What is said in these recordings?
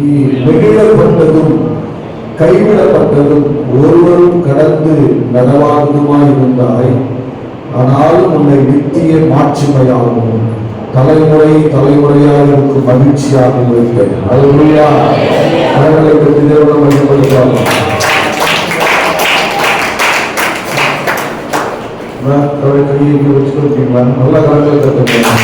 நீ நெகிழப்பட்டதும் கைவிடப்பட்டதும் ஒருவரும் கடந்து நடவாததுமாயிருந்தாய். ஆனாலும் உன்னை நித்திய மாட்சிமையாகவும் தலைமுறை தலைமுறையாக இருக்கும் மகிழ்ச்சியாக வைத்தேன். அல்லேலூயா. அவர்களை பற்றி தேவனை மையப்படுத்துவாங்க. கையை வச்சு கொடுத்தீங்களா? நல்ல கலங்களை கற்றுக்கணும்.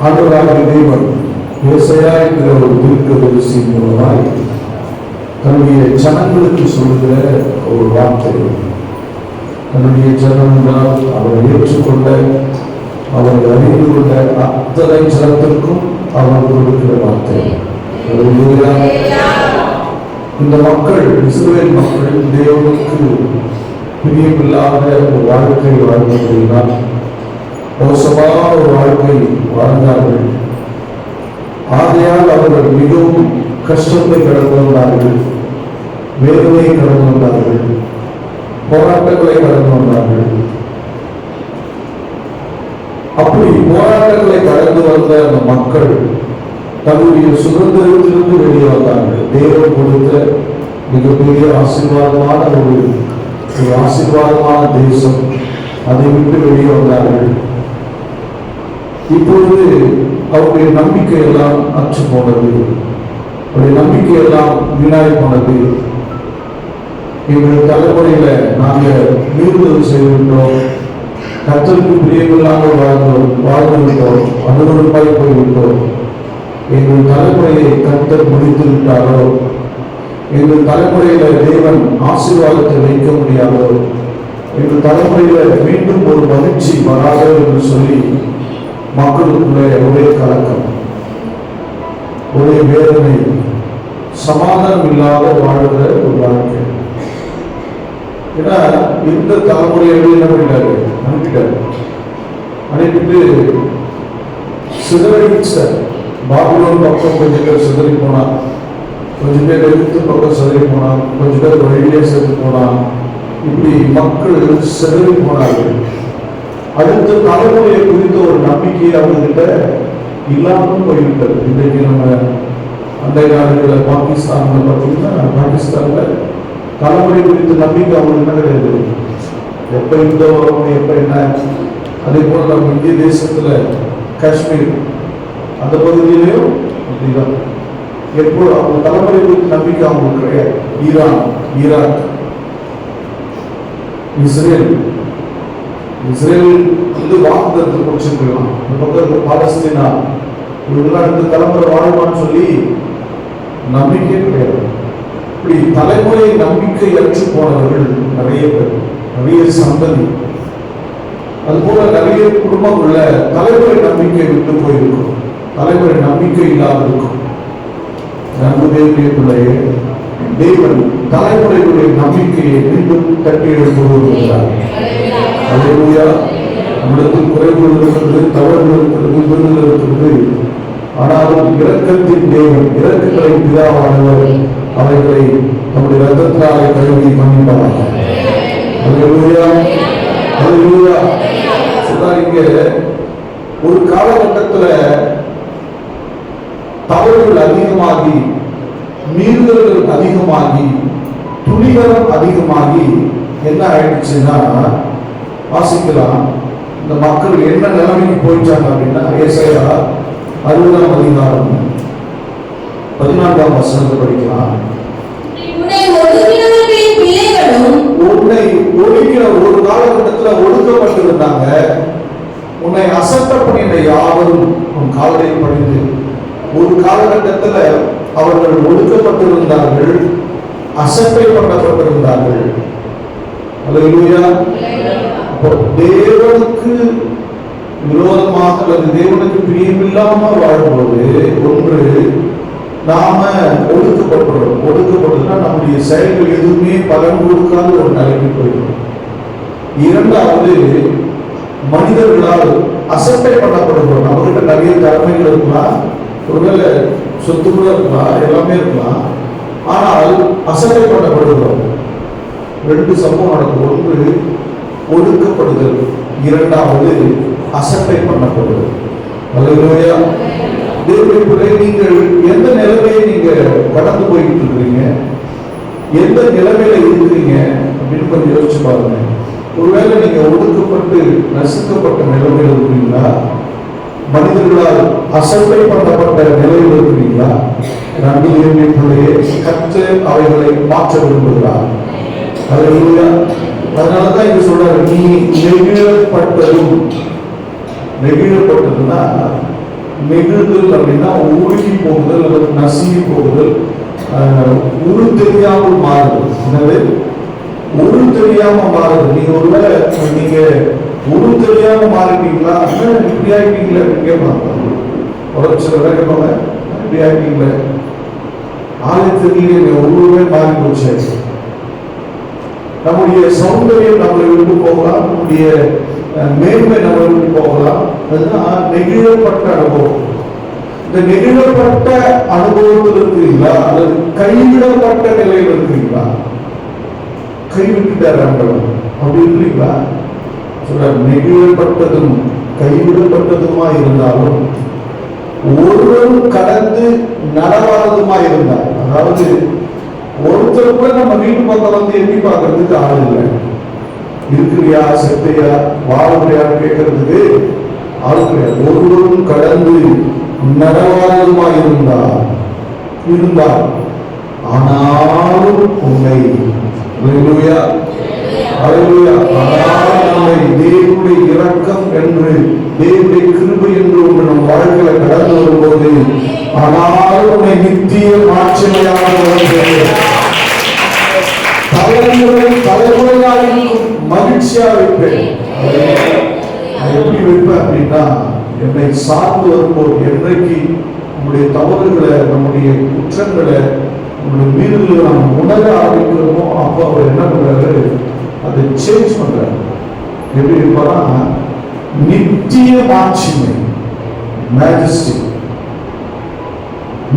ஆண்டவராகிய தேவன் ஏசாயா என்கிற ஒரு தீர்க்கதரிசி மூலமாய் தன்னுடைய ஜனங்களுக்கு சொல்லுகிற ஒரு வார்த்தை. தன்னுடைய ஜனம் என்றால் அவரை ஏற்றுக்கொண்ட, அவரை அறிந்து கொண்ட அத்தனை ஜனத்திற்கும் அவர் கொடுக்கிற வார்த்தை. இந்த மக்கள், இஸ்ரவேல் மக்கள் தேவனுக்கு பிரியமில்லாத ஒரு வாழ்க்கை வாழ்ந்ததினால் மோசமான ஒரு வாழ்க்கை வாழ்ந்தார்கள். ஆகையால் அவர்கள் மிகவும் கஷ்டத்தை கடந்து வந்தார்கள், வேதனையை கடந்து வந்தார்கள், போராட்டங்களை கடந்து வந்தார்கள். அப்படி போராட்டங்களை கடந்து வந்த அந்த மக்கள் தன்னுடைய சுதந்திரத்திலிருந்து வெளியே வந்தார்கள். தேவன் கொடுத்த மிகப்பெரிய ஆசீர்வாதமான ஒரு ஆசீர்வாதமான தேசம், அதை விட்டு வெளியே வந்தார்கள். இப்பொழுது அவருடைய நம்பிக்கை எல்லாம் அற்று போனது, அவருடைய நம்பிக்கை எல்லாம் வீணாய் போனது. எங்கள் தலைமுறையில நாங்கள் மீறுதல் செய்துவிட்டோம், கர்த்தருக்கு பிரியமில்லாமல் வாழ்ந்துவிட்டோம், அனுபவமாய் போய்விட்டோம். எங்கள் தலைமுறையை கர்த்தர் முடித்து விட்டாரோ, எங்கள் தலைமுறையில தேவன் ஆசீர்வாதத்தை வைக்க முடியாதோ, எங்கள் தலைமுறையில மீண்டும் ஒரு மகிழ்ச்சி வராதோ என்று சொல்லி மக்களுக்குள்ளே ஒரே கலக்கம், ஒரே வேதனை, சமாதானம் இல்லாத வாழ்கிற ஒரு வாழ்க்கை. ஏன்னா இந்த தலைமுறையோடு என்ன பண்ணிட்டாரு, அனுப்பிட்டு சிதறடிச்ச பாபிலோன் பக்கம் கொஞ்சம் பேர் சிதறி போனான், கொஞ்சம் பேர் எழுத்து பக்கம் சிதறி போனான், கொஞ்சம் பேர் வழியிலே சென்று போனான். இப்படி மக்கள் சிதறி போனார்கள். அடுத்த தலைமுறையை குறித்த ஒரு நம்பிக்கையை அவங்ககிட்ட இல்லாமல் போய்விட்டது. இன்றைக்கு நம்ம அண்டை நாடுகளில் பாகிஸ்தான்ல பார்த்தீங்கன்னா, பாகிஸ்தான்ல தலைமுறை குறித்த நம்பிக்கை அவங்களுக்கு என்ன கிடையாது. எப்ப இந்த வரணும், எப்ப என்ன. அதே போல நம்ம இந்திய தேசத்துல காஷ்மீர் அந்த பகுதியிலையும் அப்படிதான். எப்போ அவங்க தலைமுறை குறித்த நம்பிக்கை அவங்களுக்கு கிடையாது. ஈராக், இஸ்ரேல் வந்து வாக்குதத்தை குடிச்சிருக்கலாம். இந்த பக்கம் பாலஸ்தீனா, இவங்கெல்லாம் இந்த தலைமுறை வாழ்வான்னு சொல்லி நம்பிக்கை கிடையாது. இப்படி தலைமுறை நம்பிக்கை அற்று போனவர்கள் நிறைய பேர், நிறைய சந்ததி. அதுபோல நிறைய குடும்பங்கள்ல தலைமுறை நம்பிக்கை விட்டு போயிருக்கும், தலைமுறை நம்பிக்கை இல்லாத இருக்கும். நன்கு தேவனுடைய பிள்ளையே, தேவன் தலைமுறைகளுடைய நம்பிக்கையை மீண்டும் தட்டி எழுப்புகிறார். அல்லேலூயா. நம்மிடத்தில் குறைவுகள் இருக்கிறது, தவறுகள் இருக்கிறது, விருதுகள் இருக்கிறது. ஆனாலும் இரக்கத்தின் தேவன், இரக்கங்களை பிதாவானவர் அவைகளை நம்முடைய ரத்தத்தினாலே கழுவி மன்னிப்பார். அல்லேலூயா, அல்லேலூயா. இங்க ஒரு காலகட்டத்துல தவறுகள் அதிகமாகி, மீறுதல்கள் அதிகமாகி, துணிகரம் அதிகமாகி என்ன ஆயிடுச்சுன்னா, வாசிக்கலாம், இந்த மக்கள் என்ன நிலைமைக்கு போயிட்டாங்க அப்படின்னா, ஏசாயா 60ஆம் அதிகாரம் 14ஆம் வசனத்தை படிக்கலாம். உன்னை ஒடுக்கிற ஒரு காலகட்டத்தில் ஒடுக்கப்பட்டிருந்தாங்க. உன்னை அசட்ட பண்ணின யாவரும் உன் காலையில் படிந்து ஒரு காலகட்டத்தில் அவர்கள் ஒடுக்கப்பட்டிருந்தார்கள், அசட்டை பண்ணப்பட்டிருந்தார்கள். அல்லேலூயா. தேவனுக்கு விரோதமாக அல்லது தேவனுக்கு பிரியமில்லாமல் வாழும்போது, ஒன்று நாம ஒடுக்கப்பட்டுனா நம்முடைய செயல்கள் எதுவுமே பலன் கொடுக்காத ஒரு நிலைக்கு போயிடும். இரண்டாவது, மனிதர்களால் அசட்டை பண்ணப்படுகிறோம். நம்மகிட்ட நிறைய திறமைகள் இருக்கலாம், ஒருவேளை சொத்து கூட இருக்கலாம், எல்லாமே இருக்கலாம். ஆனால் அசட்டை பண்ணப்படுகிறோம். 2 சம்பவம் நடக்கும். ஒன்று ஒடுக்கப்படுதல், இரண்டாவது அசட்டை பண்ணப்படுதல். அல்லேலூயா. தேவனுடைய பிள்ளையே, நீங்கள் எந்த நிலைமையை நீங்க கடந்து போயிட்டு இருக்கிறீங்க, எந்த நிலைமையில இருக்கிறீங்க அப்படின்னு கொஞ்சம் யோசிச்சு பாருங்க. ஒருவேளை நீங்க ஒடுக்கப்பட்டு நசுக்கப்பட்ட நிலைமையில் இருக்கிறீங்களா, மனிதர்களால் அசட்டை பண்ணப்பட்ட நிலையில் இருக்கிறீங்களா? நம்பிக்கையுடைய பிள்ளையே, கர்த்தர் அவைகளை மாற்ற விரும்புகிறார். அல்லேலூயா. அதனாலதான் இங்க சொல்றாரு, நீ நெகிழப்பட்டதும். நெகிழப்பட்டதுன்னா, நெகிழ்தல் அப்படின்னா உருகி போகுதல் அல்லது நசுங்கி போகுதல், உரு தெரியாமல் மாறுதல். என்னது? உரு தெரியாம மாறுது. நீங்க ஒருவேளை நீங்க உரு தெரியாம மாறிட்டீங்களா, இப்படி ஆகிட்டீங்களா அப்படின்னு கேட்பாங்க. ஒரு சில பேர் கேட்பாங்க, இப்படி ஆகிட்டீங்களா, ஆலயத்திலேயே உருவே மாறி போச்சு. நம்முடைய சௌந்தரியம் நம்மளை விட்டு போகலாம், நம்முடைய மேன்மை நம்மளை விட்டு போகலாம். அதுதான் நெகிழப்பட்ட அனுபவம். இந்த நெகிழப்பட்ட அனுபவத்தில் இருக்கிறீங்களா அல்லது கைவிடப்பட்ட நிலையில் இருக்கிறீங்களா? கைவிட்டுட்டார் ஆண்டவர் அப்படி இருக்கிறீங்களா? சொல்ற, நெகிழப்பட்டதும் கைவிடப்பட்டதுமா இருந்தாலும் ஒருவரும் கடந்து நடவாததுமா இருந்தார். அதாவது ஒருத்தர் கூட நம்ம வீட்டு பக்கம் வந்து எண்ணி பார்க்கறதுக்கு ஆள் இல்லை. இருக்கிறியா, செத்தையா, வாழ்க்கையான்னு கேட்கறதுக்கு ஆள் கிடையாது. ஒருவரும் கடந்து நடவாததுமா இருந்தார். ஆனாலும் உன்னை தேவனுடைய இரக்கம் என்று, தேவனுடைய கிருபை என்று ஒன்று நம் வாழ்க்கையில கடந்து வரும்போது, ஆனாலும் உன்னை நித்திய மாட்சிமையாக தலைமுறையாக மகிழ்ச்சியா வைப்பேன். எப்படி வைப்பேன் அப்படின்னா, என்னை சார்ந்து வரும்போது, என்றைக்கு நம்முடைய தவறுகளை, நம்முடைய குற்றங்களை, நம்முடைய மீறுதல்களை நாம் உணர ஆரம்பிக்கிறோமோ, அப்போ அவர் என்ன பண்றாரு, அதை சேஞ்ச் பண்றாரு. எப்படி இருப்பாரா? நித்திய மாட்சிமை, மேஜஸ்டி,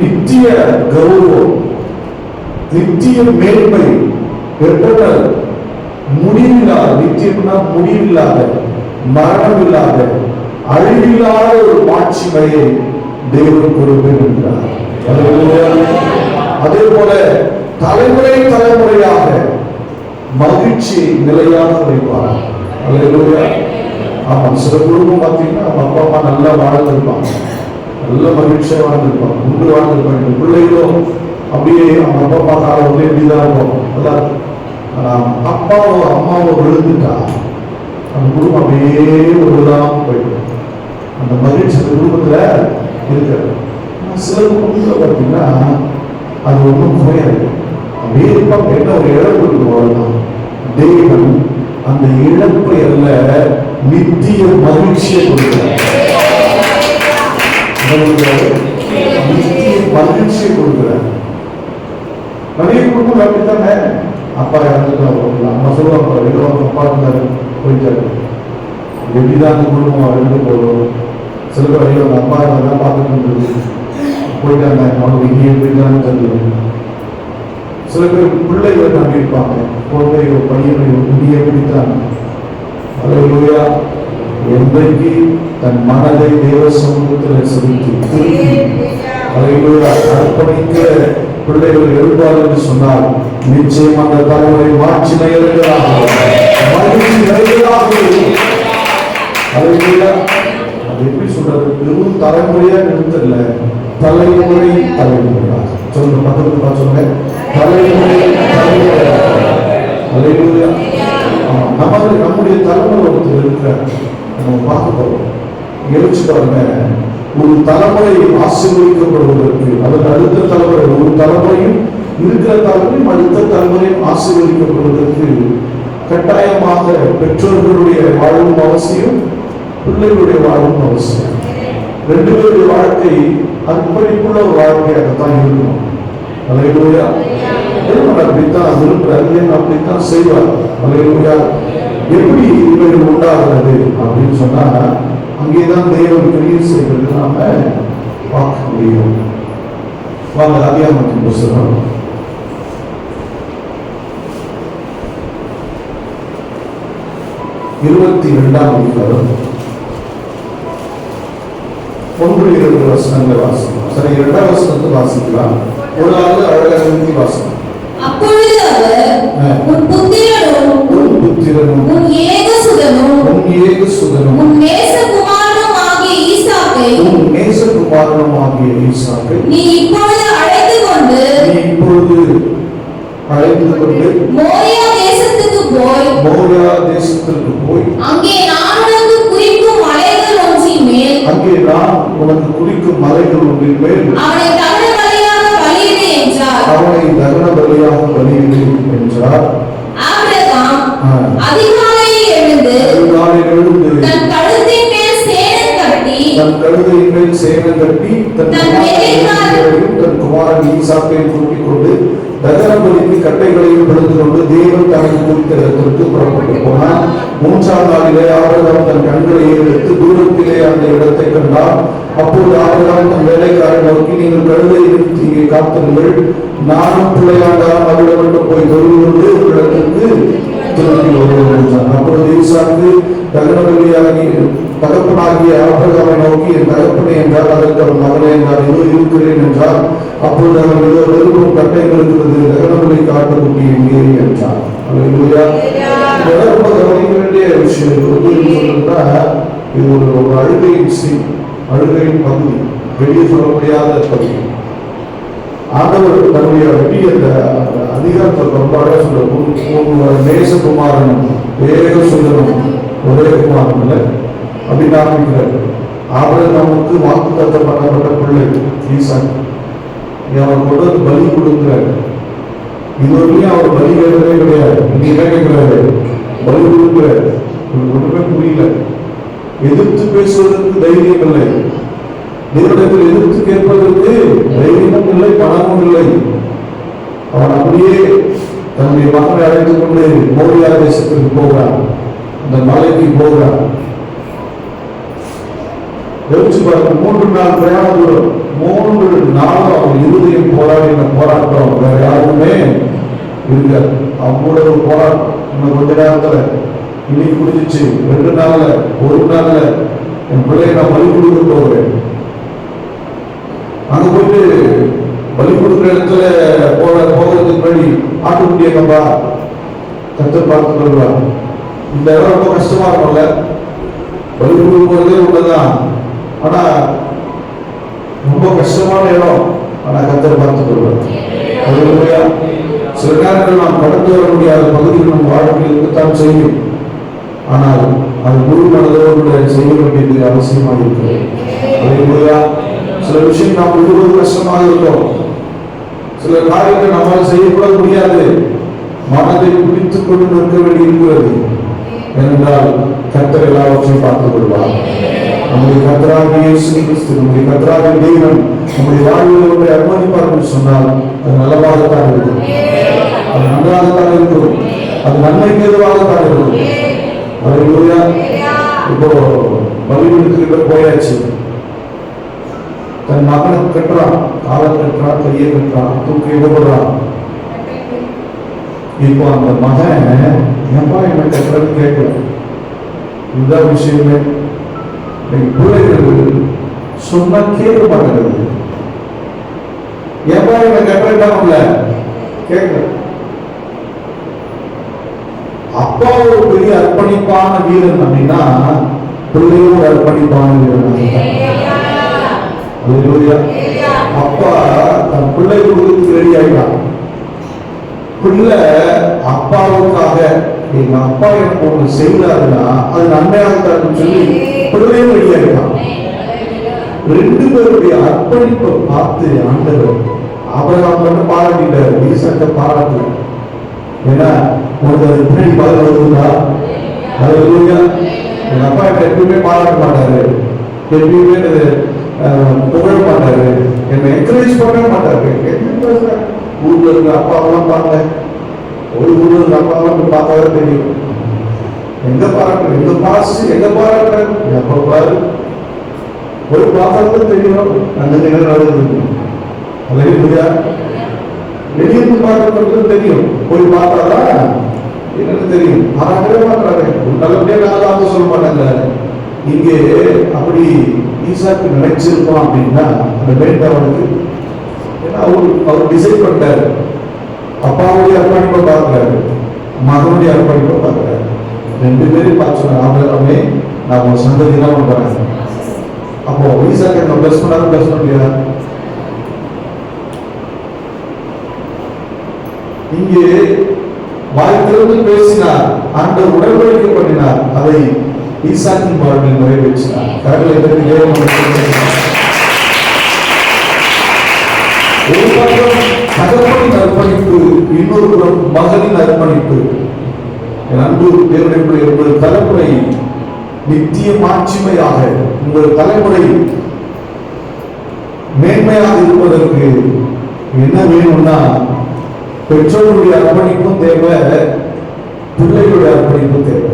நித்திய கௌரவம், நித்திய மேன்மை, முடிவில்லாத, நித்தியம்னா முடிவில்லாத, மரணம் இல்லாத, அழிவில்லாத ஒரு மாட்சிமையை தேவன் கொடுக்கிறார். அதே போல தலைமுறை தலைமுறையாக மகிழ்ச்சியை நிலையாக வைப்பார். அல்லேலூயா. ஆமா, சில குடும்பம் பார்த்தீங்கன்னா அப்பா அம்மா நல்லா வாழ்ந்திருப்பாங்க, நல்ல மகிழ்ச்சியா வாழ்ந்திருப்பாங்க, உண்டு வாழ்ந்திருப்பாங்க. பிள்ளைகளும் அப்படியே அவங்க அப்பா அம்மா காலம் வந்து எப்படிதான் இருக்கும். அதான் அப்பாவோ அம்மாவோ விழுந்துட்டா அந்த குடும்பம் அப்படியே விழுதாம போயிடும். அந்த மகிழ்ச்சி அந்த குடும்பத்துல இருக்கிறது. சில குடும்பத்துல பார்த்தீங்கன்னா அது ஒன்றும் குறையாது, அப்படியே இருப்பாங்க. என்ன ஒரு இழப்பு இருக்கும். தேவன் அந்த இழப்பை அல்ல, நித்திய மகிழ்ச்சியை கொடுக்கிறார். நித்திய மகிழ்ச்சியை கொடுக்கிறார். நிறைய குடும்பம் அப்படித்தானே, அப்பா இறந்துட்டு அம்மா சொல்லுவாங்க, அப்பா இருந்தாரு போயிட்டாரு, எப்படிதான் அந்த குடும்பம் இருந்து போதும். சில பேர் அவங்க அப்பா தான் பார்த்துட்டு இருந்தது, போயிட்டாங்க, அவனுக்கு இங்கே எப்படிதான் தெரியும். சில பேர் பிள்ளைகள் நம்பி இருப்பாங்க, குழந்தையோ பையனையோ இங்கே எப்படித்தாங்க. அல்லேலூயா. என்றைக்கு தன் மனதை தேவ சமூகத்தில் செலுத்தி அல்லேலூயா அர்ப்பணிக்க பிள்ளைகள் எழுப்பார் என்று சொன்னால், நிச்சயம் அந்த தலைமுறை மாற்றி நிறைவேறாக மகிழ்ச்சி நிறைவேறாக. அல்லேலூயா. அது எப்படி சொல்றது, வெறும் தலைமுறையா நிறுத்தல, தலைமுறை தலைமுறையாக. சொல்லுங்க, பக்கத்துல பார்த்து சொல்லுங்க, தலைமுறை தலைமுறையாக. அல்லேலூயா. நம்முடைய தலைமுறை ஒருத்தர் இருக்கிறார், நம்ம பார்க்க போறோம். யோசிச்சு பாருங்க, ஒரு தலைமுறை ஆசீர்வதிக்கப்படுவதற்கு, அதற்கு அடுத்த தலைமுறை, ஒரு தலைமுறையும் இருக்கிற தலைமுறையும் அடுத்த தலைமுறையும் ஆசீர்வதிக்கப்படுவதற்கு கட்டாயமாக பெற்றோர்களுடைய வாழும் அவசியம், பிள்ளைகளுடைய வாழும் அவசியம். 2 பேருடைய வாழ்க்கை அர்ப்பணிப்புள்ள ஒரு வாழ்க்கையாகத்தான் இருக்கணும். அல்லேலூயா. தேவன் அப்படித்தான் விரும்புறாரு, அப்படித்தான் செய்வார். அல்லேலூயா. எப்படி இவைகள் உண்டாகிறது அப்படின்னு சொன்னா, அங்கேதான் தேவன் கிரியை செய்வது நாம பார்க்க முடியும். வாங்க, ஆதியாகமத்தின் புத்தகம் 22ஆம் அதிகாரம் 1-2 வசனங்களை வாசிக்கலாம். சரி, 2ஆம் வசனத்தை வாசிக்கலாம். ஒரு ஆள் அழகாக நிறுத்தி வாசிக்கலாம். அப்பொழுது அவர் உன் புத்திரனும் உன் ஏகசுதனும் உன் நேசகுமாரனும் ஆகிய ஈசாக்கை நீ இப்பொழுது அழைத்து கொண்டு மோரியா தேசத்துக்கு போய் அங்கே நான் உனக்கு குறிக்கும் மலைகள் ஒன்றின் மேல் அவனை தகன பலியிடு என்றார். ஆபிரகாம் அதிகாலையில் எழுந்து தன் கழுதையின் மேல் சேணம் கட்டி தன் குமாரன் ஈசாக்கை கூட்டிக் கொண்டு தகன பலிக்கு கட்டைகளையும் பிடித்துக் கொண்டு தேவன் தனக்கு குறித்த இடத்திற்கு புறப்பட்டு போனான். 3ஆம் நாளிலே ஆபிரகாம் தன் கண்களை எடுத்து தூரத்திலே அந்த இடத்தை கண்டார். அப்போது ஆபிரகாம் தன் வேலைக்காரன் நோக்கி, நீங்கள் கழுதையை நிறுத்தி இங்கே காத்திருங்கள், நானும் பிள்ளையாண்டாலும் அவரிடம் போய் தொழில் கொண்டு இடத்திற்கு திரும்பி வருவோம் என்றார். அப்பொழுது ஈசாக்கு தகன பலியாகி தகப்பனாகிய ஆபிரகாமை நோக்கி, என் தகப்பனே என்றார். அதற்கு அவன், மகனே என்றார். இதோ இருக்கிறேன் என்றார். அப்பொழுது அவன், இதோ நெருப்பும் கட்டைகள் இருக்கிறது, தகன பலி காட்டுக்குட்டி எங்கே என்றார். அல்லேலூயா. ரொம்ப கவனிக்க வேண்டிய விஷயம் சொல்றா, இது ஒரு அழுகையின் பகுதி, வெளியே சொல்ல முடியாத பகுதி. ஆண்டவர் தன்னுடைய அந்த அதிகாரத்தை ரொம்ப அழகாக சொல்ல, நேசகுமாரன் ஏகசுதனும் ஒரே குமாரன் இல்லை அப்படின்னு ஆரம்பிக்கிறார். ஆபிரகாமுக்கு வாக்குத்தத்தம் பண்ணப்பட்ட பிள்ளை ஈசாக், அவர் கொண்டு வந்து பலி கொடுக்கிறார். இதுவரையும் அவர் பலி கேட்டதே கிடையாது. நீ என்ன கேட்கிறாரு? பலி கொடுக்கிறார். ஒன்றுமே புரியல. எதிர்த்து பேசுவதற்கு தைரியம் இல்லை, தேவனிடத்தில் எதிர்த்து கேட்பதற்கு தைரியமும் இல்லை, பணமும் இல்லை. அவன் அப்படியே தன்னுடைய மகனை அழைத்துக் கொண்டு மோரியா தேசத்திற்கு போகிறான், அந்த மலைக்கு போகிறான். யோசிச்சு பாருங்க, 3 நாள் பிரயாண தூரம், 3 நாளும் அவன் இருதயம் போராடின போராட்டம் வேற யாருமே இருக்காது. அவங்களோட ஒரு போராட்டம். இன்னும் கொஞ்ச நேரத்துல இன்னைக்கு முடிஞ்சிச்சு, 2 நாள்ல 1 நாள்ல என் பிள்ளையை நான் பலி கொடுக்க போகிறேன். அங்க போயிட்டு பலி கொடுக்குற இடத்துல போகிறதுக்கு முன்னாடி ஆட்டுக்குட்டி எங்கப்பா கத்தர் பார்த்து வருவார். இந்த இடம் ரொம்ப கஷ்டமா இருக்கும்ல, பலி கொடுக்க போறதே உள்ளதான், ஆனா ரொம்ப கஷ்டமான இடம். ஆனா கத்தர் பார்த்து வருவார். சில நேரங்கள் நாம் கடந்து வர முடியாத பகுதியில் நம் வாழ்க்கையில் இருக்கத்தான் செய்யும். ஆனால் அது முழு மனதோடு செய்ய வேண்டியது அவசியமாக இருக்கிறது. அதே சில விஷயம் நாம் விடுவது கஷ்டமாக இருக்கும். சில காரியங்கள் நம்மால் செய்யக்கூட முடியாது. மனதை பிடித்துக் கொண்டு நிற்க வேண்டி இருக்கிறது. ஏனென்றால் கர்த்தர் எல்லாவற்றையும் பார்த்துக் கொள்வார். நம்முடைய கர்த்தராகிய இயேசு கிறிஸ்து, நம்முடைய கர்த்தராகிய தேவன் நம்முடைய வாழ்வில் ஒன்றை அனுமதிப்பார் என்று சொன்னால் அது நல்லதாகத்தான் இருக்கும், அது நன்றாகத்தான் இருக்கும், அது நன்மைக்கு எதுவாகத்தான் இருக்கும். அல்லேலூயா. இப்போ பலிபீடத்துக்கிட்ட போயாச்சு, தன் மகனை கட்டுறான், காலை கட்டுறான், கையை கட்டுறான், தூக்கி விடப்படுறான். இப்போ அந்த மகன் எப்பா என்ன கட்டுறன்னு கேட்கல. இதுதான் விஷயமே. பிள்ளைகள் சொன்னா கேட்க மாட்டேங்கிறது. எப்பா என்ன கட்டுறா கேட்கல. அப்பா ஒரு பெரிய அர்ப்பணிப்பான வீரன் அப்படின்னா பிள்ளையும் ஒரு அர்ப்பணிப்பான வீரன். அப்பா தன் பிள்ளை கொடுத்து ரெடி ஆயிட்டான். பிள்ளை அப்பாவுக்காக எங்க அப்பா எனக்கு ஒண்ணு செய்தாருன்னா அது நன்மையாக சொல்லி பிள்ளையும் ரெடி ஆயிட்டான். 2 பேருடைய அர்ப்பணிப்பை பார்த்து ஆண்டவர் ஆபிரகாம் பாராட்டிட்டார், ஈசாக்கை பாராட்டல. ஏன்னா உனக்கு அது பின்னாடி பதில் வருதுங்களா? அல்லேலூயா. எங்க அப்பா என்ன எப்பயுமே பாராட்ட மாட்டாரு, எப்பயுமே புகழ மாட்டாரு, என்னை என்கரேஜ் பண்ண மாட்டாரு. ஊர்ல இருக்க அப்பாவெல்லாம் பார்த்தேன், ஒரு ஊர்ல இருக்க அப்பாவெல்லாம் பார்த்தாதான் தெரியும் எங்க பாராட்டு, எங்க பாசு, எங்க பாராட்டு. எப்ப பாரு ஒரு பார்த்தாதான் தெரியும் அந்த நிகழ்வு நடந்தது. அல்லேலூயா. வெளியிருந்து பார்க்கறது தெரியும், போய் பார்த்தாதான் என்னன்னு தெரியும், பாராட்டவே மாட்டாங்க. நல்லபடியா நாங்கள் சொல்ல மாட்டாங்க. இங்கே அப்படி ஈசாக்கு நினைச்சிருக்கோம் அப்படின்னா அந்த வேண்ட அவனுக்கு, ஏன்னா அவர் டிசைட் பண்ணிட்டாரு. அப்பாவுடைய அர்ப்பணிப்பை பார்க்கிறாரு, மகனுடைய அர்ப்பணிப்பை பார்க்கிறாரு. ரெண்டு பேரும் பார்த்து சொன்னாங்க, அவனே நான் உன் சந்ததி தான் பண்றேன். அப்போ ஈசாக்கு பிளஸ் பண்ணாரு, பிளஸ் பண்ணலையா? இங்கே வாய்த்திலிருந்து பேசினார், ஆண்டவர் உடன்படிக்கை பண்ணினார், அதை ஈசாக்கின் வாழ்வில் நிறைவேற்றினார். கடவுளை பற்றி ஒரு பக்கம் தகப்பனின் அர்ப்பணிப்பு, இன்னொரு புறம் மகனின் அர்ப்பணிப்பு. அன்பு தேவனுடைய உங்கள் தலைமுறை நித்திய மாட்சிமையாக, உங்கள் தலைமுறை மேன்மையாக இருப்பதற்கு என்ன வேணும்னா பெற்றோருடைய அர்ப்பணிப்பும் தேவை, பிள்ளைகளுடைய அர்ப்பணிப்பும் தேவை.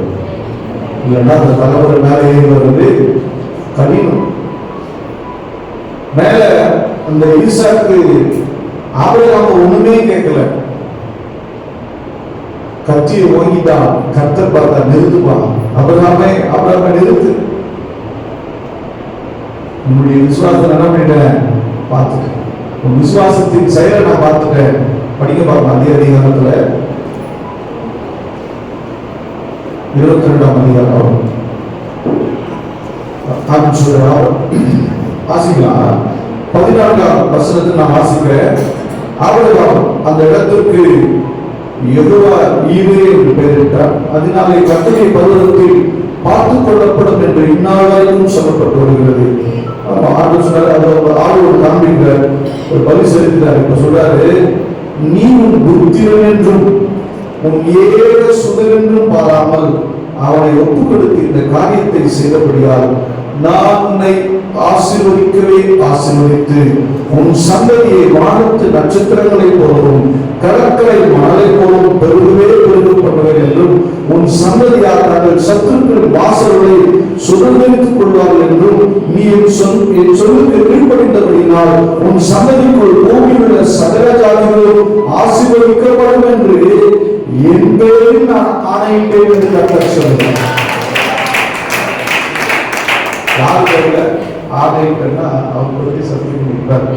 இல்லைன்னா அந்த தலைமுறை மேலே ஏறி வருவது கடினம். மேல அந்த ஈசாக்கு ஆபிரகாம் ஒண்ணுமே கேட்கல, கத்தியை ஓங்கிட்டான். கர்த்தர் பார்த்தா, நிறுத்துப்பான், அபிரகாமே நிறுத்து, உன்னுடைய விசுவாசத்தை நான் பண்ணிட்டேன், பார்த்துட்டேன், உன் விசுவாசத்தின் செயலை நான் பார்த்துட்டேன். படிக்க பார்க்கலாம் அதே அதிகாரத்துல 22ஆம் அதிகாரம் வாசிக்கலாம். 14ஆம் வசனத்தை நான் வாசிக்கிறேன். ஆபிரகாம் அந்த இடத்திற்கு யெகோவா ஈரே என்று பெயரிட்டார். அதனாலே கர்த்தருடைய பர்வதத்தில் பார்த்துக் கொள்ளப்படும் என்று இந்நாள் வரைக்கும் சொல்லப்பட்டு வருகிறது. ஆண்டு சொன்னார், ஆளோடு காண்பிக்கிறார், ஒரு பலி செலுத்தினார். இப்ப சொல்றாரு, நீ உன் புத்திரன் என்றும் உன் ஏக சுதன் என்றும் பாராமல் அவனை ஒப்புக் கொடுத்து இந்த காரியத்தை செய்தபடியால் நான் உன்னை ஆசீர்வதிக்கவே ஆசீர்வதித்து உன் சந்ததியை வானத்து நட்சத்திரங்களை போலவும் கடற்கரை மணலை போலவும் பெருகவே பெருக பண்ணுவேன் என்றும் உன் சந்ததியார் தங்கள் சத்துருக்களின் வாசல்களை சுதந்திரித்துக் கொள்வார்கள் என்றும் நீ என் சொல்லுக்கு கீழ்ப்படிந்தபடினால் உன் சந்ததிக்குள் பூமியில் உள்ள சகல ஜாதிகளும் ஆசீர்வதிக்கப்படும் என்று என் பேரில் நான் ஆணையிட்டேன் என்று கர்த்தர் சொல்கிறார். யார் பேர்ல ஆணையிட்டேன்னா அவர் பற்றி சத்தியம் நிற்பார்.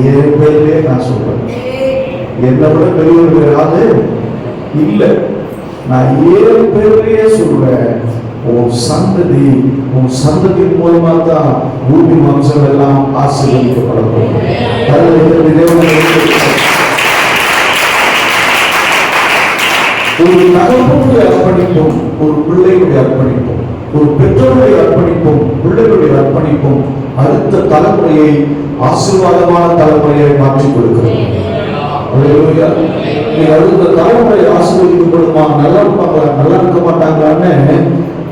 என் பேர்லயே நான் சொல்றேன், என்னை விட பெரியவர்கள் யாரு இல்லை, நான் ஏன் பேர்லயே சொல்றேன். உன் சந்ததியின் மூலமா தான் பூமி வம்சம் எல்லாம் ஆசீர்வதிக்கப்படும். ஒரு தகப்பனுடைய அர்ப்பணிப்பும், ஒரு பிள்ளையுடைய அர்ப்பணிப்பும், ஒரு பெற்றோருடைய அர்ப்பணிப்பும், பிள்ளைகளுடைய அர்ப்பணிப்பும் அடுத்த தலைமுறையை ஆசீர்வாதமான தலைமுறையை மாற்றிக் கொடுக்கிறது. அடுத்த தலைமுறை ஆசீர்வதிக்கப்படுமா, நல்லா இருப்பாங்களா, நல்லா இருக்க மாட்டாங்களான்னு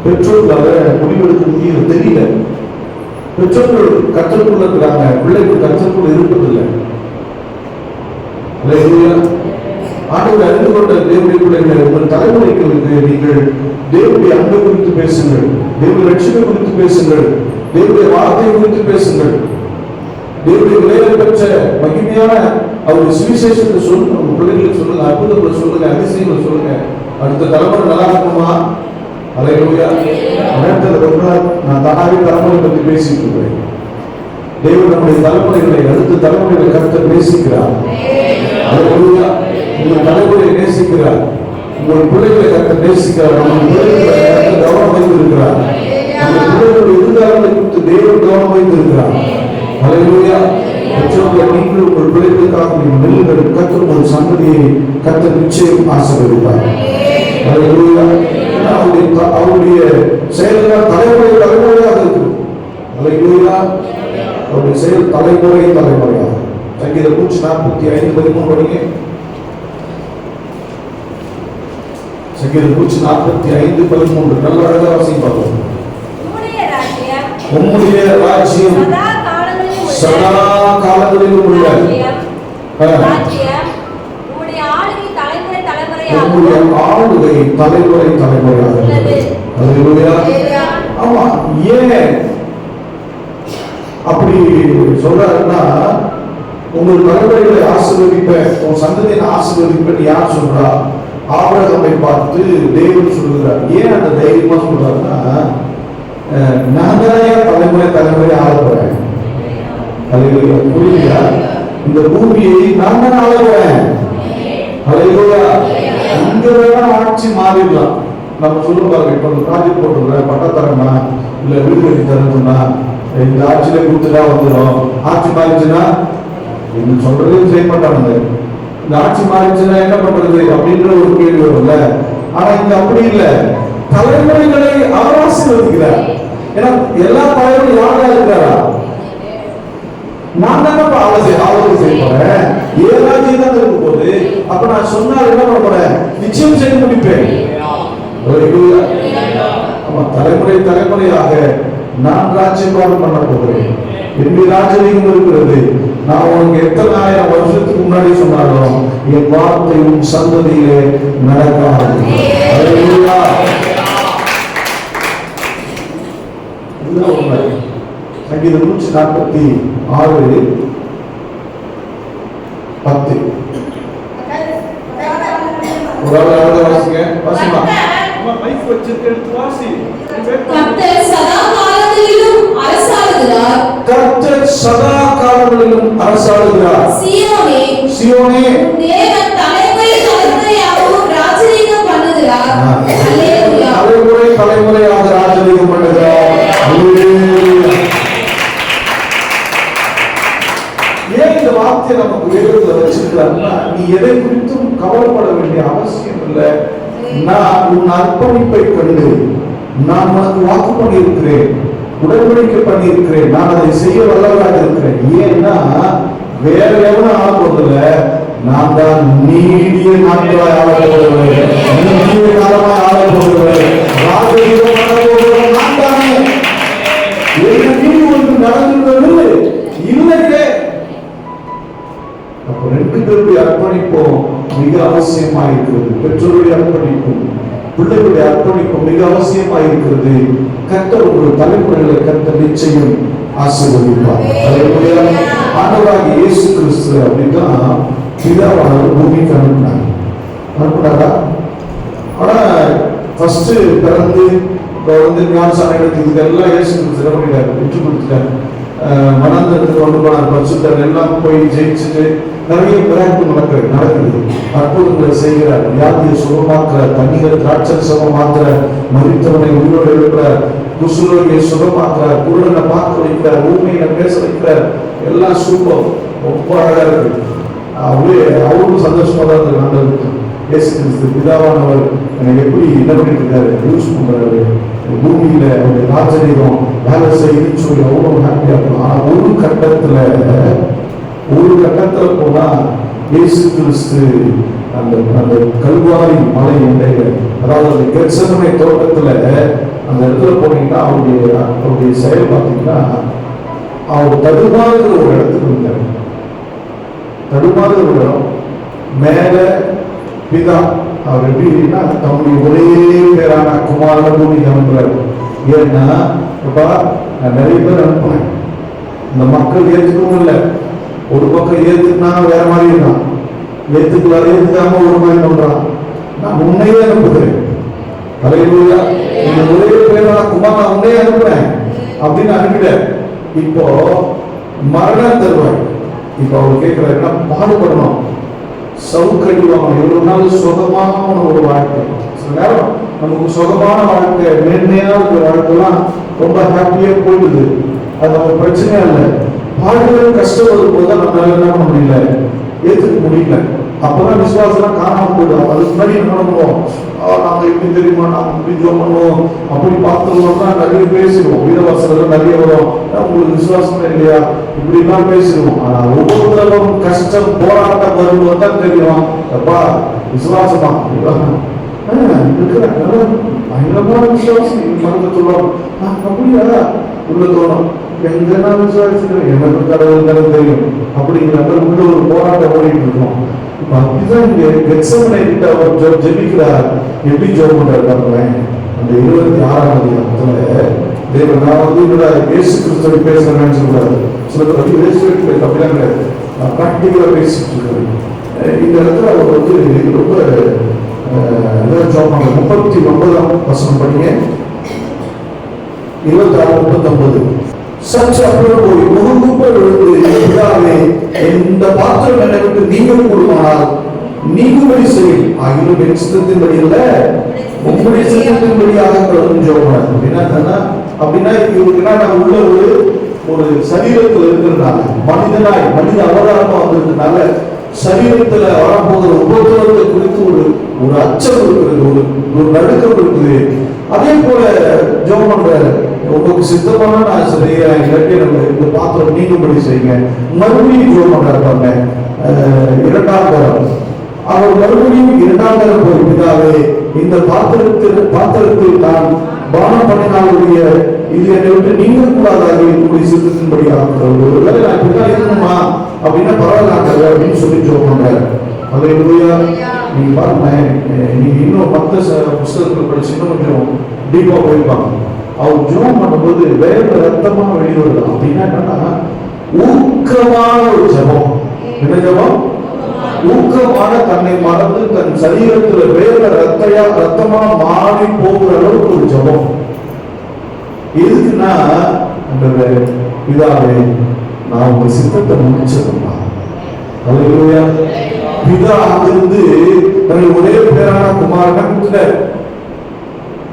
பெற்றோர்களால முடிவெடுக்க முடியல, தெரியல. பெற்றோர்கள் கற்றுக்குள்ள இருக்கிறாங்க, பிள்ளைகள் கற்றுக்குள்ள இருப்பதில்லை. ஆண்டவர் அறிந்து கொண்ட தேவனுடைய பிள்ளைகளை, உங்கள் தலைமுறைகளுக்கு நீங்கள் தேவனுடைய அன்பு குறித்து பேசுங்கள், தேவனுடைய ரட்சிப்பை குறித்து பேசுங்கள், தேவனுடைய வார்த்தை குறித்து பேசுங்கள், தேவனுடைய விலையை பெற்ற மகிமையான அவருடைய சுவிசேஷத்தை சொல்லுங்க, உங்க பிள்ளைகளுக்கு சொல்லுங்க, அற்புதங்களை சொல்லுங்க, அதிசயங்களை சொல்லுங்க. அடுத்த தலைமுறை நல்லா இருக்குமா? அல்லேலூயா. நான் தானாவே தலைமுறை பற்றி பேசிட்டு இருக்கிறேன். தேவன் நம்முடைய தலைமுறைகளை, அடுத்த தலைமுறைகளை கர்த்தர் நேசிக்கிறார். அல்லேலூயா. உங்கள் தலைமுறையை நேசிக்கிறார், உங்கள் பிள்ளைகளை கர்த்தர் நேசிக்கிறார், உங்கள் பிள்ளைகளை கவனம் வைத்திருக்கிறார், உங்கள் பிள்ளைகளுடைய எதிர்காலத்தை குறித்து தேவன் கவனம் வைத்திருக்கிறார். அல்லேலூயா. பெற்றோர்கள் நீங்கள் உங்கள் பிள்ளைகளுக்காக நீங்கள் நெல்லுங்கள், கர்த்தர் ஒரு சந்ததியை கர்த்தர் நிச்சயம் ஆசீர்வதிப்பார். அல்லேலூயா. அவருடைய செயல்கள் தலைமுறையாக இருக்கு. அல்லேலூயா. அவருடைய செயல் தலைமுறையாக. சங்கீதம் 145:13 படிங்க. சங்கீதம் 145:13 நல்ல அழகா வாசிப்பாங்க. உம்முடைய ராஜ்யம் சதா காலங்களிலும் உள்ள உம்முடைய ஆளுகை தலைமுறை தலைமுறையாக. அல்லேலூயா. ஆமா, ஏன் அப்படி சொல்றாருன்னா, உங்கள் தலைமுறைகளை ஆசீர்வதிப்பேன், உன் சந்ததியை ஆசீர்வதிப்பேன் யார் சொல்றா? ஆபிரகாமை பார்த்து தேவன் சொல்லுகிறார். ஏன் அந்த தைரியமா சொல்றாருன்னா, நான் தானே தலைமுறை ஆள போறேன். புரியுதா? இந்த பூமியை நான் தானே ஆள போறேன். இங்க வேணா ஆட்சி மாறிடலாம். நம்ம சொல்லுவாங்க, இப்ப ப்ராஜெக்ட் போட்டுருக்கேன், பட்டத்தரமா இல்ல வீடு கட்டி தரணும்னா இந்த ஆட்சியில கொடுத்துட்டா வந்துடும். ஆட்சி மாறிச்சுன்னா சொல்றதையும் செய்ய மாட்டாங்க. இந்த ஆட்சி மாறிச்சுன்னா என்ன பண்றது அப்படின்ற ஒரு கேள்வி வரும்ல. ஆனா இங்க அப்படி இல்லை, தலைமுறைகளை அவர் ஆசீர்வதிக்கிறார். ஏன்னா எல்லா தலைவரும் யாரா இருக்கிறாரா? நான் தானே ஆலோசனை செய்ய போறேன். ஏதாச்சும் தான் இருக்கும் போது அப்ப நான் சொன்னால் என்ன பண்ண போறேன்? நிச்சயம் செய்து முடிப்பேன். தலைமுறையாக நான் ராஜ்யபாரம் பண்ண போகிறேன். என்னுடைய ராஜ்யம் இருக்கிறது. நான் உனக்கு எத்தனை ஆயிரம் வருஷத்துக்கு முன்னாடி சொன்னாலும் என் வார்த்தை உன் சந்ததியிலே நடக்காது. சங்கீதம் 146:10. கர்த்தர் சதா காலங்களிலும் அரசாளுகிறார். சீயோனே தேவன் தலைமுறையாகவும் ராஜரீகம் பண்ணுகிறார். தலைமுறையாக ராஜரீகம் பண்ணுகிறார். ஏன் இந்த வார்த்தையை நமக்கு வேதத்துல வச்சிருக்கிறாருன்னா, நீ எதை குறித்தும் கவலைப்பட வேண்டிய அவசியம் இல்லை. நான் உன் அர்ப்பணிப்பை கண்டு நான் உனக்கு வாக்கு பண்ணியிருக்கிறேன், உடன்படிக்கை பண்ணியிருக்கிறேன், நான் அதை செய்ய வல்லவராக இருக்கிறேன். ஏன்னா வேற எவனும் ஆள போதில்ல, நான் தான் நீடிய நாட்களாய் ஆள போகிறேன், நீடிய காலமாய் ஆள போகிறேன், ராஜரீகம் பண்ண போகிறேன் நான் தானே. நீ ஒன்று நடந்துள்ளது இல்லையே. அப்ப ரெண்டு பேருடைய அர்ப்பணிப்பும் மிக அவசியமாக இருக்கிறது. பெற்றோருடைய அர்ப்பணிப்பும் பிள்ளைகளுடைய அர்ப்பணிப்பும் மிக அவசியமாக இருக்கிறது. கர்த்தர் ஒரு தலைமுறைகளை கர்த்தர் நிச்சயம் ஆசீர்வதிப்பார். ஆண்டவராகிய இயேசு கிறிஸ்து அப்படிதான் பிதாவானவர் பூமிக்கு அனுப்புனாரா? ஆனா ஃபர்ஸ்ட் பிறந்து ஞானசானம் எடுத்து எல்லாம் இயேசு கிறிஸ்து என்ன பண்ணிட்டாரு? விட்டு கொடுத்துட்டாரு. மனந்திரத்துக்கு கொண்டு போனார். பரிசுத்தர் எல்லாம் போய் ஜெயிச்சுட்டு நிறைய மிராக்கிள் நடக்குது. அற்புதங்களை செய்கிறார். வியாதியை சுகமாக்குறார். தண்ணீரை திராட்சரசமா மாத்துறார். மரித்தவனை உயிரோடு எழுப்புறார். குஷ்டரோகியை சுகமாக்குறார். குருடனை பார்க்க வைக்கிறார். ஊமையில பேச வைக்கிறார். எல்லாம் சூப்பர், ரொம்ப அழகா இருக்கு. அவரும் சந்தோஷமா தான் இருக்கு. இயேசு கிறிஸ்து பிதாவானவர் எனக்கு எப்படி என்ன பண்ணிட்டு இருக்காரு, யூஸ் பண்றாரு. பூமியில அவருடைய ராஜரீகம் வேலை செய்யுன்னு சொல்லி அவ்வளவு ஹாப்பியா இருக்கும். ஆனா ஒரு கட்டத்துல போனா இயேசு கிறிஸ்து அந்த கல்வாரி மலை இடையில, அதாவது அந்த கெத்செமனே தோட்டத்துல அந்த இடத்துல போனீங்கன்னா அவருடைய செயல் பார்த்தீங்கன்னா அவர் தடுமாறுகிற ஒரு இடத்துக்கு வந்தார். தடுமாறுகிற ஒரு இடம் மேல பிதா அவர் எப்படின்னா தம்முடைய ஒரே பேரான குமாரன பூமிக்கு அனுப்புறாரு. ஏன்னா நான் நிறைய பேர் அனுப்புனேன், இந்த மக்கள் ஏத்துக்கவும் இல்லை. ஒரு பக்கம் ஏத்துக்குனா வேற மாதிரி இருக்கான், ஏத்துக்காம ஒரு மாதிரி பண்றான். நான் உன்னையே அனுப்புகிறேன். ஹல்லேலூயா. இந்த ஒரே பேரான குமாரனை உன்னையே அனுப்புறேன் அப்படின்னு அனுப்பிட்டார். இப்போ மரணம் தருவாய். இப்போ அவர் கேட்கிறாருன்னா பாடுபடணும், சவுக்கடிவாங்க. இவ்வளவு நாள் சுகமான ஒரு வாழ்க்கை, சில நேரம் நமக்கு சுகமான வாழ்க்கை, மேன்மையான ஒரு வாழ்க்கைலாம் ரொம்ப ஹாப்பியா போயிடுது. அது நமக்கு பிரச்சனையா இல்லை. பாடுகள் கஷ்டம் வரும் போது நம்மளால என்ன பண்ண முடியல, ஏற்றுக்க முடியல. அப்பதான் விசுவாசம் காணாம போயிடும். அதுக்கு முன்னாடி என்ன பண்ணுவோம், நாங்க எப்படி தெரியுமா, நாங்க இப்படி ஜோம் பண்ணுவோம், அப்படி பார்த்துருவோம்னா நிறைய பேசிடுவோம். வீரவாசல் நிறைய வரும், உங்களுக்கு விசுவாசமே இல்லையா, இப்படி எல்லாம் பேசிடுவோம். ஆனா ஒவ்வொரு தடவும் கஷ்டம் போராட்டம் வரும்போது தான் தெரியும், அப்பா விசுவாசமா பயங்கரமான விசுவாசம் மறந்து சொல்லுவோம். அப்படியா உள்ள தோணும், எங்க நான் விசுவாசிக்கிறேன், எனக்கு கடவுள் தெரியும் அப்படிங்கிற உள்ள ஒரு போராட்டம் ஓடிட்டு இருக்கோம். இப்ப அப்படிதான் இங்க கெத்செமனே கிட்ட அவர் ஜெபிக்கிறார். எப்படி ஜெபம் பண்றாரு பாருங்களேன். அந்த 26ஆம் அதிகாரத்துல தேவன், நான் என்னோட இயேசு கிறிஸ்துவை பேசுறேன்னு சொல்றாரு. சில பேர் இயேசு அப்படிலாம் கிடையாது, நான் பிராக்டிகலா பேசிட்டு இருக்கிறேன். இந்த இடத்துல அவர் ரொம்ப 39ஆம் வசனம் படிங்க. 26-39. சற்று அப்புறம் போய் முகங்குப்ப விழுந்து, பிதாவே, இந்த பாத்திரம் என்னை விட்டு நீங்க கூடுமானால் நீங்கும்படி செய், ஆகிலும் என் சித்தத்தின்படி அல்ல உங்களுடைய சித்தத்தின்படியாக ஜெபம். அப்படின்னா இவருக்கு என்ன, உள்ள ஒரு சரீரத்தில் இருக்கிறதுனால, மனித அவதாரமா வந்திருக்கிறதுனால சரீரத்துல வரப்போகிற உபத்திரவத்தை குறித்து ஒரு அச்சம் இருக்கிறது, ஒரு நடுக்கம் இருக்குது. அதே போல ஜெபம் பண்ற, உங்களுக்கு சித்தமான நான் செய்யறேன், இல்லாட்டி நம்ம இந்த பாத்திரம் நீங்கும்படி செய்யுங்க. மறுபடியும் ஜெபம் பண்றாங்க. 2ஆம் தரம் அவர் மறுபடியும் 2ஆம் தரம் போய், பிதாவே, இந்த பாத்திரத்தில் நான் பானம் பண்ணினாலுடைய இது என்னை விட்டு நீங்க கூடாதாக என்னுடைய சித்தத்தின்படி ஆகிறது. ஒருவேளை நான் இப்படிதான் இருக்கணுமா அப்படின்னா பரவாயில்ல அப்படின்னு சொல்லி ஜெபம் பண்றாரு. அல்லேலூயா. நீங்க பாருங்க, நீங்க இன்னும் மற்ற புஸ்தகங்கள் படிச்சு இன்னும் கொஞ்சம் டீப்பா போயிருப்பாங்க. அவர் ஜெபம் பண்ணும்போது வேற ரத்தமா வெளிவருது. அப்படின்னா என்னன்னா ஊக்கமான ஒரு ஜெபம். என்ன ஜெபம்? ஊக்கமான, தன்னை மறந்து தன் சரீரத்துல வேற ரத்தமா மாறி போகிற அளவுக்கு ஒரு ஜெபம். எதுக்குன்னா, அந்த பிதாவே, நான் உங்க சித்தத்தை முடிச்சிருந்தா. அல்லேலூயா. பிதா அங்கிருந்து தன்னுடைய ஒரே பேரான குமாரனை கொடுத்துட்டார்,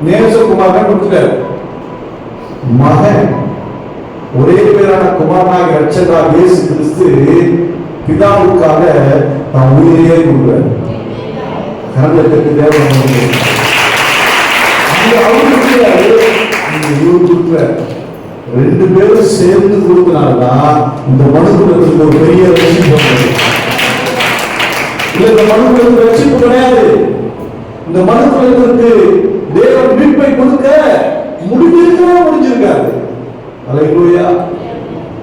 நேசகுமாரனை கொடுத்துட்டார். மகன் ஒரே பேரான குமாரனாக இரட்சகராக இயேசு கிறிஸ்து பிதாவுக்காக தான் உயிரையே கொடுக்கிறார். கரங்களுக்கு தேவை ரெண்டு பேரும் சேர்ந்து கொடுத்தனால்தான் இந்த மனுக்குலத்துக்கு ஒரு பெரிய ரட்சிப்பு. இந்த மனுக்குலத்துக்கு ரட்சிப்பு கிடையாது. இந்த மனுக்குலத்திற்கு தேவன் மீட்பை கொடுக்க முடிஞ்சிருக்காரு. அல்லேலூயா.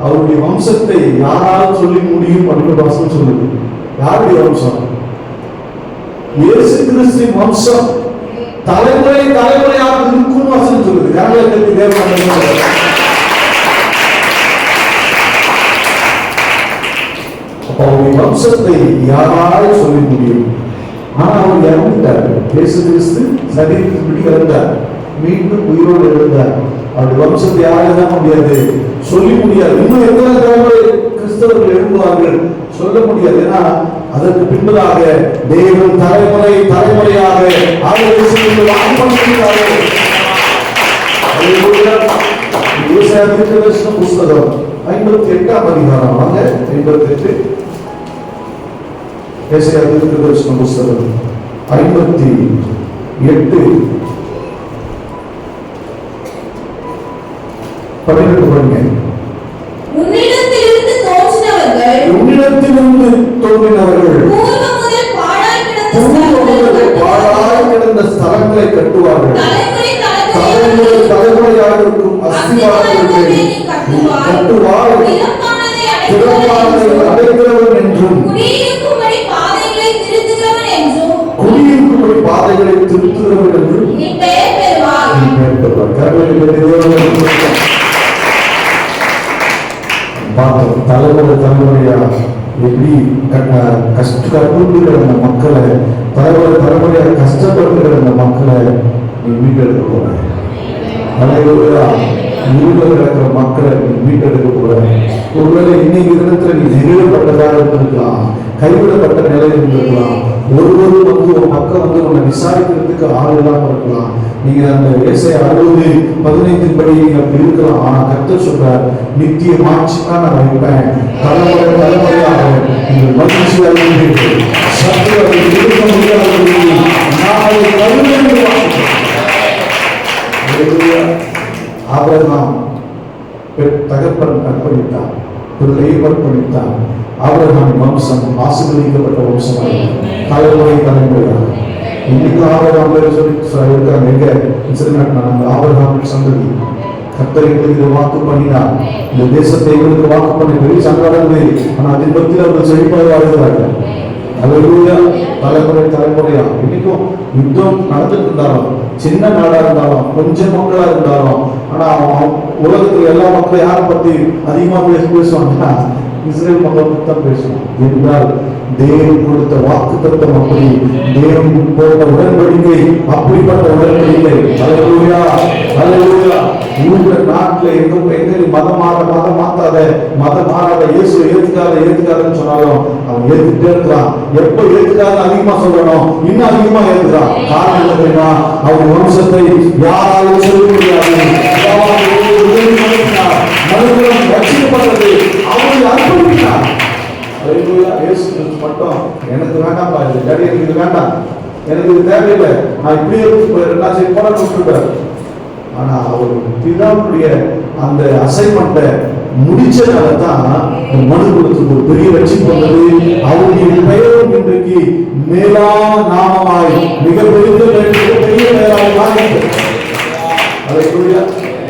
அவருடைய வம்சத்தை யாராலும் சொல்லி முடியும் அப்படின்னு வசனம் சொல்லுது. யாருடைய வம்சம்? இயேசு கிறிஸ்துவின் வம்சம் தலைமுறையாக இருக்கும் வசனம் சொல்லுது. கரங்களுக்கு தேவன் அவருடைய வம்சத்தை யாராலும் சொல்லி முடியும். ஆனா அவர் இறந்துட்டார். இயேசு கிறிஸ்து சரீரத்தின்படி இறந்தார், மீண்டும் உயிரோடு எழுந்தார். அவருடைய வம்சத்தை யாரும் தான் முடியாது, சொல்லி முடியாது. இன்னும் எத்தனை தலைமுறை கிறிஸ்தவர்கள் எழுதுவார்கள் சொல்ல முடியாது. ஏன்னா அதற்கு பின்பதாக தேவன் தலைமுறையாக புஸ்தகம் 58ஆம் அதிகாரம் 58 புஸ்தகம் 58 12 படிங்க. உன்னிடத்திலிருந்து தோன்றினவர்கள் பாழாய் கிடந்த ஸ்தலங்களை கட்டுவார்கள். தலைமுறையாக இருக்கும் அஸ்திவாரத்தை கட்டுவார். அடைக்கிறவன் என்றும் குடியிருக்கும்படி பாதைகளை திருத்துகிறவன் என்றும் நீ பெயர் பெறுவார். பார்த்தோம் தலைமுறையா எப்படி கஷ்டப்பட்டு கிடந்த மக்களை, தலைமுறையாக கஷ்டப்பட்டு கிடந்த மக்களை நீ மீட்டெடுக்க போற. தலைவரையா இருள கிடக்கிற மக்களை நீ மீட்டெடுக்க போற. ஒருவேளை இன்னைக்கு இடத்துல நீ நெருடப்பட்டதாக இருந்திருக்கலாம், கைவிடப்பட்ட நிலையில் இருந்திருக்கலாம். ஒருவரும் ஒரு மக்கள் உன்னை விசாரிக்கிறதுக்கு ஆள் இல்லாம இருக்கலாம். நீங்க அந்த ஏசாயா 60:15 படி நீங்க அப்படி இருக்கலாம். ஆனா கர்த்தர் சொல்றார், நித்திய மாட்சிதான் நான் வைப்பேன். தலைமுறையாக நீங்கள் மகிழ்ச்சியாக இருப்பீர்கள். சத்துரை இருக்க முடியாத ஆபிரகாம் தகப்பன் அர்ப்பணித்தான், பிள்ளையை அர்ப்பணித்தான். ஆபிரகாம் வம்சம் ஆசீர்வதிக்கப்பட்ட வம்சம். தலைமுறையாக இன்னைக்கு ஆபிரகாம் பேர் சொல்லி இருக்காங்க. எங்க இஸ்ரவேல் ஆபிரகாம் சந்ததி. கர்த்தர் எங்களுக்கு வாக்கு பண்ணினார், இந்த தேசத்தை எங்களுக்கு வாக்கு பண்ணி பெரிய சங்கடமே. ஆனா அதன் பத்தியில் அவர்கள் செழிப்பாக வாழ்கிறார்கள். அல்லேலூயா. தலைமுறையா இன்னைக்கும் யுத்தம் நடந்துட்டு இருந்தாலும், சின்ன நாடா இருந்தாலும், கொஞ்சம் மக்களா இருந்தாலும், ஆனா உலகத்துல எல்லா மக்களும் யாரை பத்தி அதிகமா பேசுவாங்கன்னா இஸ்ரேல் மக்களை பத்தி தான் பேசுவோம். என்றால் தேவன் கொடுத்த வாக்குத்தத்தம் அப்படி, தேவன் போட்ட உடன்படிக்கை அப்படிப்பட்ட உடன்படிக்கை. அல்லேலூயா, அல்லேலூயா. இந்த நாட்டுல எங்க நீ மதம் மாத்தாத, மதம் மாறாத, இயேசு ஏத்துக்காதன்னு சொன்னாலும் அவன் ஏத்துக்கிட்டே இருக்கிறான். எப்ப ஏத்துக்காத அதிகமா சொல்லணும், இன்னும் அதிகமா ஏத்துக்கிறான். காரணம் என்ன தெரியுமா? அவன் வம்சத்தை யாராலும் சொல்ல முடியாது. மனிதன் ரட்சிக்கப்பட்டது அவனை அர்ப்பணிக்கிறான். இயேசு மட்டும் எனக்கு வேண்டாம்ப்பா, இது டேடி எனக்கு இது வேண்டாம், எனக்கு இது தேவையில்லை, நான் இப்படியே போன விட்டுட்டார். ஆனா அவர் பிதாவுடைய அந்த அசைன்மெண்ட்டை முடிச்சதால தான் மனுக்குலத்துக்கு ஒரு பெரிய ரட்சிப்பு வந்தது. அவருடைய பெயரும் இன்றைக்கு மேலா நாமமாய் மிகப்பெரிய மேலாய் மாறியது.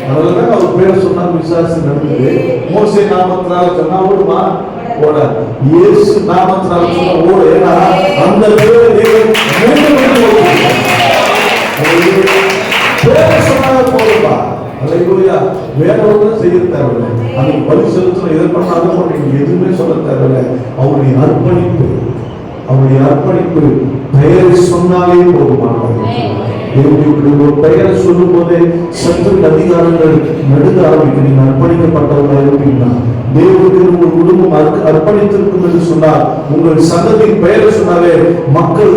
அதனாலதான் அவர் பேரை சொன்னார், விசுவாசம் நடந்தது. மோசே நாமத்தினால சொன்னா ஓடுமா? ஓட. இயேசு நாமத்தினால சொன்னா ஓட. ஏன்னா அந்த பேரை பேரை சொன்னால போடுப்பா. அல்லேலூயா. வேற ஒன்றும் செய்ய தேவையில்லை. அதுக்கு பலி செலுத்தணும், இதை பண்ண அதை பண்ண எதுவுமே சொல்ல தேவையில்லை. அவருடைய அர்ப்பணிப்பு பெயரை சொன்னாலே போதுமானது. ஒரு பெயரை சொல்லும் போதே சற்று அதிகாரங்கள் நடுக்க ஆரம்பிக்க. நீங்க அர்ப்பணிக்கப்பட்டவர்களாக இருப்பீங்கன்னா, தேவனுக்கு உங்கள் குடும்பம் அர்ப்பணித்திருக்கும் என்று சொன்னார், உங்கள் சந்ததியின் பெயரை சொன்னாலே மக்கள்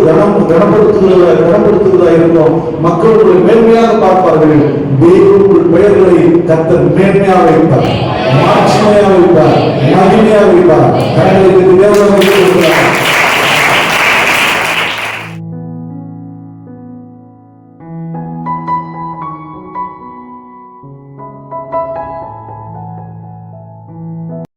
கனப்படுத்துகிறதா இருக்கும். மக்கள் உங்களை மேன்மையாக பார்ப்பார்கள். தேவனுடைய பெயர்களை கர்த்தர் மேன்மையாக வைப்பார், மாட்சிமையாக வைப்பார், மகிமையாக வைப்பார். கடவுளுக்கு தேவனாக இருக்கிறார்.